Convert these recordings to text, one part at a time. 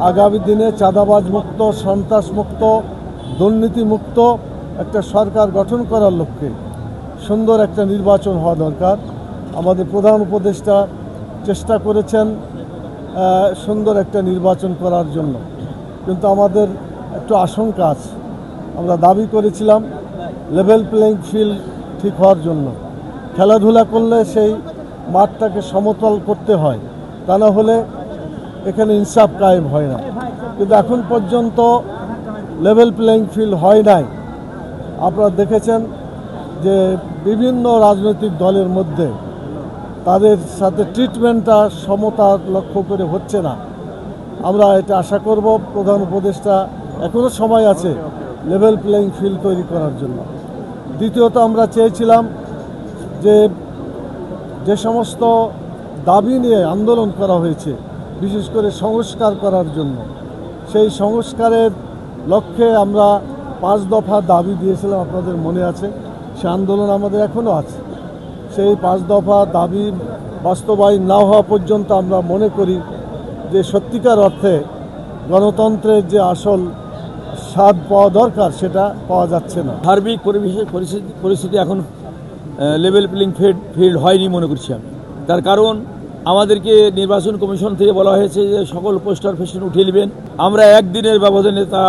আগামী দিনে চাঁদাবাজ মুক্ত, সন্ত্রাস মুক্ত, দুর্নীতি মুক্ত একটা সরকার গঠন করার লক্ষ্যে সুন্দর একটা নির্বাচন হওয়া দরকার। আমাদের প্রধান উপদেষ্টা চেষ্টা করেছেন সুন্দর একটা নির্বাচন করার জন্য, কিন্তু আমাদের একটু আশঙ্কা আছে। আমরা দাবি করেছিলাম লেভেল প্লেইং ফিল্ড ঠিক হওয়ার জন্য। খেলাধুলা করলে সেই মাঠটাকে সমতল করতে হয়, তা না হলে এখানে ইনসাফ কায়েম হয় না। কিন্তু এখন পর্যন্ত লেভেল প্লেইং ফিল্ড হয় নাই। আপনারা দেখেছেন যে বিভিন্ন রাজনৈতিক দলের মধ্যে তাদের সাথে ট্রিটমেন্টটা সমতার লক্ষ্য করে হচ্ছে না। আমরা এটা আশা করব প্রধান উপদেষ্টা এখনও সময় আছে লেভেল প্লেইং ফিল্ড তৈরি করার জন্য। দ্বিতীয়ত আমরা চেয়েছিলাম যে সমস্ত দাবি নিয়ে আন্দোলন করা হয়েছে, বিশেষ করে সংস্কার করার জন্য, সেই সংস্কারের লক্ষ্যে আমরা 5 দফা দাবি দিয়েছিলাম, আপনাদের মনে আছে। সে আন্দোলন আমাদের এখনও আছে। সেই 5 দফা দাবি বাস্তবায়ন না হওয়া পর্যন্ত আমরা মনে করি যে সত্যিকার অর্থে গণতন্ত্রের যে আসল স্বাদ পাওয়া দরকার সেটা পাওয়া যাচ্ছে না। সার্বিক পরিস্থিতি এখন লেভেল প্লেইং ফিল্ড হয়নি মনে করছি আমি। তার কারণ আমাদেরকে নির্বাচন কমিশন থেকে বলা হয়েছে যে সকল পোস্টার ফেস্টুন উঠিয়ে নেবেন। আমরা একদিনের ব্যবধানে তা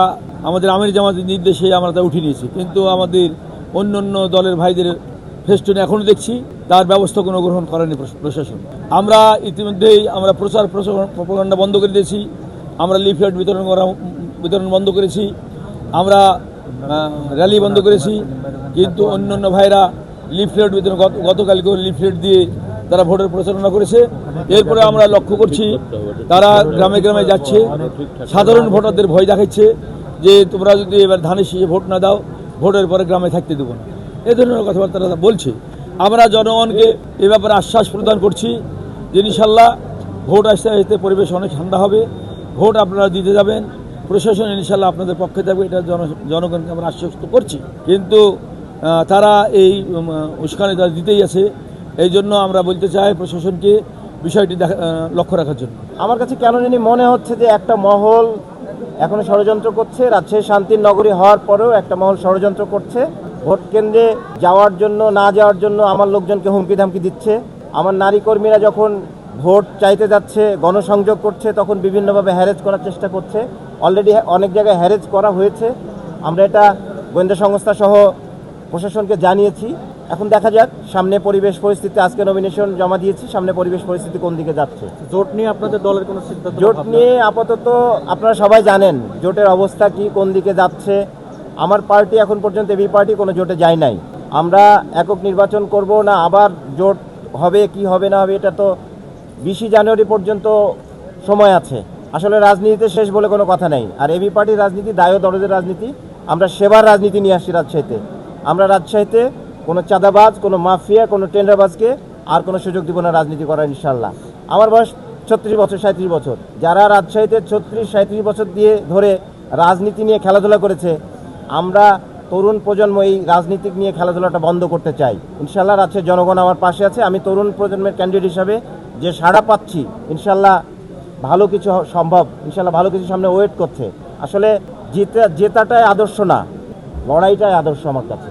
আমাদের আমির জামাতের নির্দেশে আমরা তা উঠিয়ে নিয়েছি, কিন্তু আমাদের অন্য দলের ভাইদের ফেস্টুন এখনও দেখছি তার ব্যবস্থা কোনো গ্রহণ করেনি প্রশাসন। আমরা ইতিমধ্যেই আমরা প্রপাগান্ডা বন্ধ করে দিয়েছি, আমরা লিফলেট বিতরণ বন্ধ করেছি, আমরা র্যালি বন্ধ করেছি, কিন্তু অন্য ভাইরা লিফলেট বিতরণ গতকালকেও লিফলেট দিয়ে তারা ভোটের প্রচারণা করেছে। এরপরে আমরা লক্ষ্য করছি তারা গ্রামে গ্রামে যাচ্ছে, সাধারণ ভোটারদের ভয় দেখাচ্ছে যে তোমরা যদি এবার ধানের শীষে ভোট না দাও, ভোটের পরে গ্রামে থাকতে দেবো না, এ ধরনের কথাবার্তা তারা বলছে। আমরা জনগণকে এ ব্যাপারে আশ্বাস প্রদান করছি যে ইনশাল্লাহ ভোট আসতে আসতে পরিবেশ অনেক ঠান্ডা হবে, ভোট আপনারা দিতে যাবেন, প্রশাসন ইনশাল্লাহ আপনাদের পক্ষে থাকবে, এটা জনগণকে আমরা আশ্বস্ত করছি। কিন্তু তারা এই উস্কানি তারা দিতেই আছে। এই জন্য আমরা বলতে চাই প্রশাসনকে বিষয়টি লক্ষ্য রাখার জন্য। আমার কাছে কেন জানি মনে হচ্ছে যে একটা মহল এখনো ষড়যন্ত্র করছে। রাজশাহী শান্তির নগরী হওয়ার পরেও একটা মহল ষড়যন্ত্র করছে। ভোট কেন্দ্রে যাওয়ার জন্য না যাওয়ার জন্য আমার লোকজনকে হুমকি ধামকি দিচ্ছে। আমার নারী কর্মীরা যখন ভোট চাইতে যাচ্ছে, গণসংযোগ করছে, তখন বিভিন্নভাবে হ্যারেজ করার চেষ্টা করছে। অলরেডি অনেক জায়গায় হ্যারেজ করা হয়েছে। আমরা এটা গোয়েন্দা সংস্থা সহ প্রশাসনকে জানিয়েছি। এখন দেখা যাক সামনে পরিবেশ পরিস্থিতি। আজকে নমিনেশন জমা দিয়েছি, সামনে পরিবেশ পরিস্থিতি কোন দিকে যাচ্ছে। জোট নিয়ে আপনাদের দলের কোনো সিদ্ধান্ত? জোট নিয়ে আপাতত আপনারা সবাই জানেন জোটের অবস্থা কি, কোন দিকে যাচ্ছে। আমার পার্টি এখন পর্যন্ত এবি পার্টি কোনো জোটে যায় নাই। আমরা একক নির্বাচন করব না আবার জোট হবে কি হবে না হবে, এটা তো 20 জানুয়ারি পর্যন্ত সময় আছে। আসলে রাজনীতিতে শেষ বলে কোনো কথা নেই। আর এবি পার্টির রাজনীতি দায় দরদের রাজনীতি। আমরা সেবার রাজনীতি নিয়ে আসছি রাজশাহীতে। আমরা রাজশাহীতে কোনো চাঁদাবাজ, কোনো মাফিয়া, কোনো টেন্ডারবাজকে আর কোনো সুযোগ দিব না রাজনীতি করার ইনশাল্লাহ। আমার বয়স 36 বছর 37 বছর। যারা রাজশাহীতে 36-37 বছর দিয়ে ধরে রাজনীতি নিয়ে খেলাধুলা করেছে, আমরা তরুণ প্রজন্ম এই রাজনীতিক নিয়ে খেলাধুলাটা বন্ধ করতে চাই। ইনশাল্লাহ রাজশাহীর জনগণ আমার পাশে আছে। আমি তরুণ প্রজন্মের ক্যান্ডিডেট হিসাবে যে সাড়া পাচ্ছি, ইনশাল্লাহ ভালো কিছু সম্ভব। ইনশাল্লাহ ভালো কিছু সামনে ওয়েট করছে। আসলে জেতাটাই আদর্শ না, লড়াইটাই আদর্শ আমার কাছে।